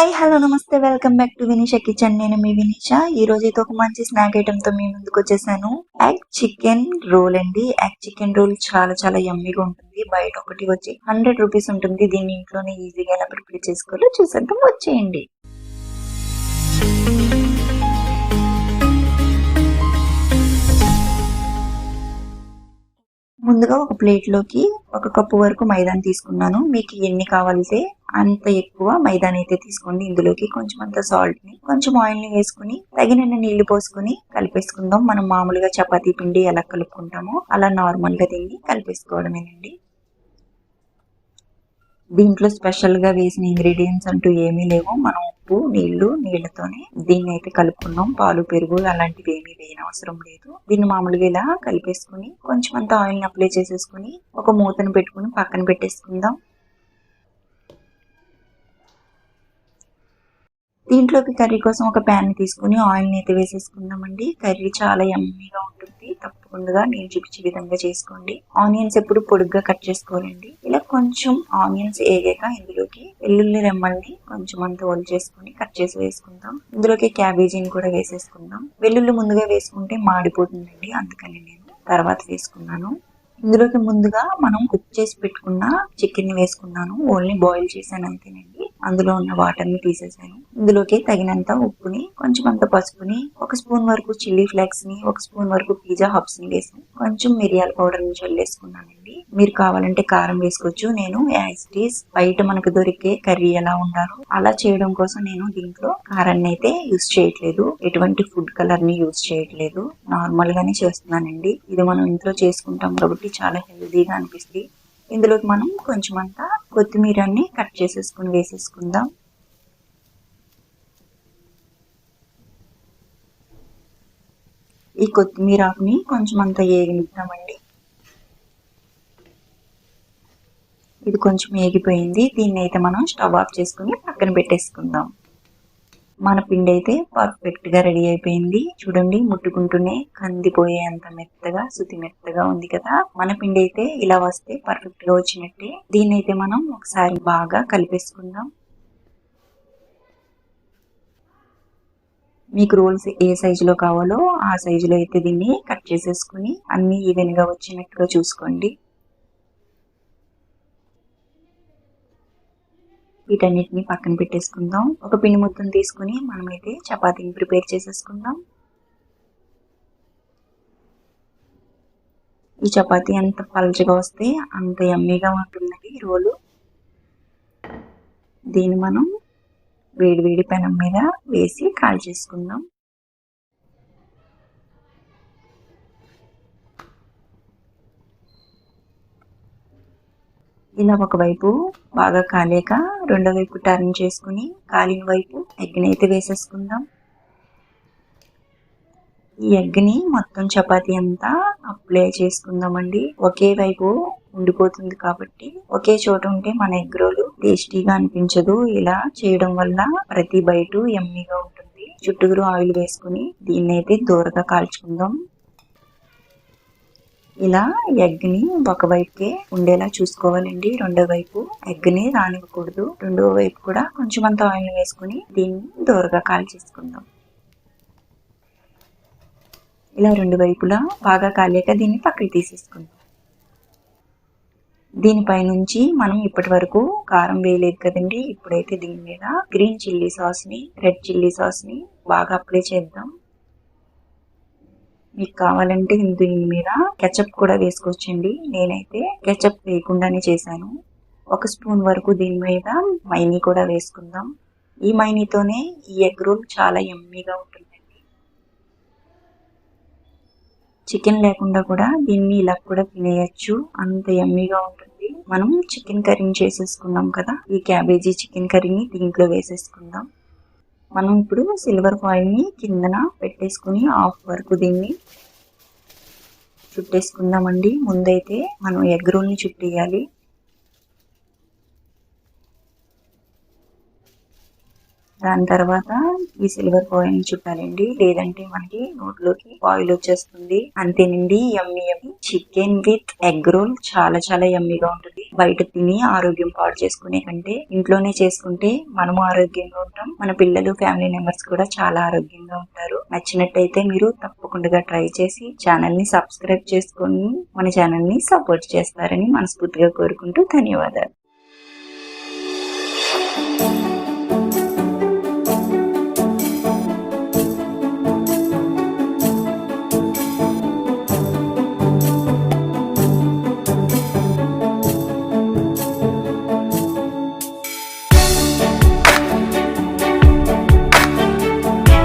Hi hello నమస్తే welcome back to Vinisha kitchen. నేను మీ వినీషా. ఈ రోజు అయితే ఒక మంచి స్నాక్ ఐటమ్ తో మీ ముందుకు వచ్చేసాను. ఎగ్ చికెన్ రోల్ అండి. ఎగ్ చికెన్ రోల్ చాలా చాలా యమ్మీగా ఉంటుంది. బయట ఒకటి వచ్చి 100 రూపీస్ ఉంటుంది. దీన్ని ఇంట్లోనే ఈజీగా ఎలా ప్రిపేర్ చేసుకోవాలో చూసేద్దాం, వచ్చేయండి. ముందుగా ఒక ప్లేట్ లోకి 1 కప్పు వరకు మైదాని తీసుకున్నాను. మీకు ఎన్ని కావాలితే అంత ఎక్కువ మైదాని అయితే తీసుకోండి. ఇందులోకి కొంచెం అంత సాల్ట్ ని, కొంచెం ఆయిల్ ని వేసుకుని తగినన్ని నీళ్లు పోసుకుని కలిపేసుకుందాం. మనం మామూలుగా చపాతీ పిండి ఎలా కలుపుకుంటామో అలా నార్మల్ గా దీన్ని కలిపేసుకోవడమేనండి. దీంట్లో స్పెషల్ గా వేసిన ఇంగ్రీడియంట్స్ అంటూ ఏమీ లేవు. మనం ఉప్పు నీళ్లతోనే దీన్ని అయితే కలుపుకున్నాం. పాలు పెరుగు అలాంటివి ఏమీ వేయనవసరం లేదు. దీన్ని మామూలుగా ఇలా కలిపేసుకుని కొంచెం అంత ఆయిల్ ని అప్లై చేసేసుకుని ఒక మూతను పెట్టుకుని పక్కన పెట్టేసుకుందాం. దీంట్లోకి కర్రీ కోసం ఒక ప్యాన్ ని తీసుకుని ఆయిల్ ని అయితే వేసేసుకుందామండి. కర్రీ చాలా యమ్మీగా ఉంటుంది. తప్పకుండా నేను చూపించే విధంగా చేసుకోండి. ఆనియన్స్ ఎప్పుడు పొడుగ్గా కట్ చేసుకోవాలండి. ఇలా కొంచెం ఆనియన్స్ ఏగాక ఇందులోకి వెల్లుల్లి రెమ్మల్ని కొంచెం అంతా ఒలి చేసుకుని కట్ చేసి వేసుకుందాం. ఇందులోకి క్యాబేజీని కూడా వేసేసుకుందాం. వెల్లుల్లి ముందుగా వేసుకుంటే మాడిపోతుందండి, అందుకని నేను తర్వాత వేసుకున్నాను. ఇందులోకి ముందుగా మనం కుక్ చేసి పెట్టుకున్న చికెన్ ని వేసుకున్నాను. ఓన్లీ బాయిల్ చేశాను అంతేనండి. అందులో ఉన్న వాటర్ ని తీసేసాను. ఇందులోకి తగినంత ఉప్పుని, కొంచెం అంత పసుపుని, 1 స్పూన్ వరకు చిల్లీ ఫ్లేక్స్ ని, 1 స్పూన్ వరకు పిజ్జా హబ్స్ ని వేసి కొంచెం మిరియాల పౌడర్ ని చల్లేసుకున్నానండి. మీరు కావాలంటే కారం వేసుకోవచ్చు. నేను యాజ్ బయట మనకు దొరికే కర్రీ ఎలా ఉండాలో అలా చేయడం కోసం నేను దీంట్లో కారాన్ని అయితే యూజ్ చేయట్లేదు. ఎటువంటి ఫుడ్ కలర్ ని యూజ్ చేయట్లేదు. నార్మల్ గానే చేస్తున్నానండి. ఇది మనం ఇంట్లో చేసుకుంటాం కాబట్టి చాలా హెల్దీగా అనిపిస్తుంది. ఇందులోకి మనం కొంచెం అంతా కొత్తిమీరని కట్ చేసేసుకుని వేసేసుకుందాం. ఈ కొత్తిమీర ఆకుని కొంచెం అంతా ఏగిద్దామండి. ఇది కొంచెం ఏగిపోయింది. దీన్ని అయితే మనం స్టవ్ ఆఫ్ చేసుకుని పక్కన పెట్టేసుకుందాం. మన పిండి అయితే పర్ఫెక్ట్ గా రెడీ అయిపోయింది. చూడండి, ముట్టుకుంటూనే కందిపోయేంత మెత్తగా శుతి మెత్తగా ఉంది కదా. మన పిండి అయితే ఇలా వస్తే పర్ఫెక్ట్ గా వచ్చినట్టే. దీన్ని అయితే మనం ఒకసారి బాగా కలిపేసుకుందాం. మీకు రోల్స్ ఏ సైజులో కావాలో ఆ సైజులో అయితే దీన్ని కట్ చేసేసుకుని అన్ని ఈవెన్ గా వచ్చినట్టుగా చూసుకోండి. వీటన్నిటిని పక్కన పెట్టేసుకుందాం. ఒక పిండి ముద్దను తీసుకుని మనమైతే చపాతీని ప్రిపేర్ చేసేసుకుందాం. ఈ చపాతీ ఎంత పల్చగా వస్తే అంత యమ్మీగా ఉంటున్నది రోలు. దీన్ని మనం వేడి పెనం మీద వేసి కాల్ చేసుకుందాం. ఇలా ఒకవైపు బాగా కాలేక రెండో వైపు టర్న్ చేసుకుని కాలిన వైపు ఎగ్ని అయితే వేసేసుకుందాం. ఈ ఎగ్ని మొత్తం చపాతీ అంతా అప్లై చేసుకుందామండి. ఒకే వైపు ఉండిపోతుంది కాబట్టి ఒకే చోట ఉంటే మన ఎగ్ రోలు టేస్టీగా అనిపించదు. ఇలా చేయడం వల్ల ప్రతి బయట యమ్మీగా ఉంటుంది. చుట్టూరు ఆయిల్ వేసుకుని దీన్ని అయితే దూరగా కాల్చుకుందాం. ఇలా ఎగ్ ని ఒక వైపుకే ఉండేలా చూసుకోవాలండి. రెండో వైపు ఎగ్ ని రానివ్వకూడదు. రెండో వైపు కూడా కొంచెం అంత ఆయిల్ వేసుకుని దీన్ని దూరగా కాల్చేసుకుందాం. ఇలా రెండు వైపులా బాగా కాలేక దీన్ని పక్కకి తీసేసుకుందాం. దీనిపై నుంచి మనం ఇప్పటి వరకు కారం వేయలేదు కదండి. ఇప్పుడైతే దీని మీద గ్రీన్ చిల్లీ సాస్ ని, రెడ్ చిల్లీ సాస్ ని బాగా అప్లై చేద్దాం. మీకు కావాలంటే దీని మీద కెచప్ కూడా వేసుకోవచ్చండి. నేనైతే కెచప్ వేయకుండానే చేశాను. 1 స్పూన్ వరకు దీని మీద మైనీ కూడా వేసుకుందాం. ఈ మైనీతోనే ఈ ఎగ్ రోల్ చాలా యమ్మీగా ఉంటుందండి. చికెన్ లేకుండా కూడా దీన్ని ఇలా కూడా తినేయచ్చు, అంత యమ్మీగా ఉంటుంది. మనం చికెన్ కర్రీని చేసేసుకున్నాం కదా, ఈ క్యాబేజీ చికెన్ కర్రీని దీంట్లో వేసేసుకుందాం. మనం ఇప్పుడు సిల్వర్ ఫాయిల్ ని కిందన పెట్టేసుకుని హాఫ్ వరకు దీన్ని చుట్టేసుకుందామండి. ముందైతే మనం ఎగ్ రోల్ ని చుట్టేయాలి. దాని తర్వాత ఈ సిల్వర్ ఫాయిల్ చుట్టాలండి, లేదంటే మనకి నోట్లోకి ఆయిల్ వచ్చేస్తుంది. అంతేనండి, yummy yummy chicken with egg roll చాలా చాలా యమ్మీగా ఉంటుంది. బయట తిని ఆరోగ్యం పాడు చేసుకునే కంటే ఇంట్లోనే చేసుకుంటే మనము ఆరోగ్యంగా ఉంటాం, మన పిల్లలు ఫ్యామిలీ మెంబర్స్ కూడా చాలా ఆరోగ్యంగా ఉంటారు. నచ్చినట్టయితే మీరు తప్పకుండా ట్రై చేసి ఛానల్ ని సబ్స్క్రైబ్ చేసుకొని మన ఛానల్ ని సపోర్ట్ చేస్తారని మనస్ఫూర్తిగా కోరుకుంటూ ధన్యవాదాలు.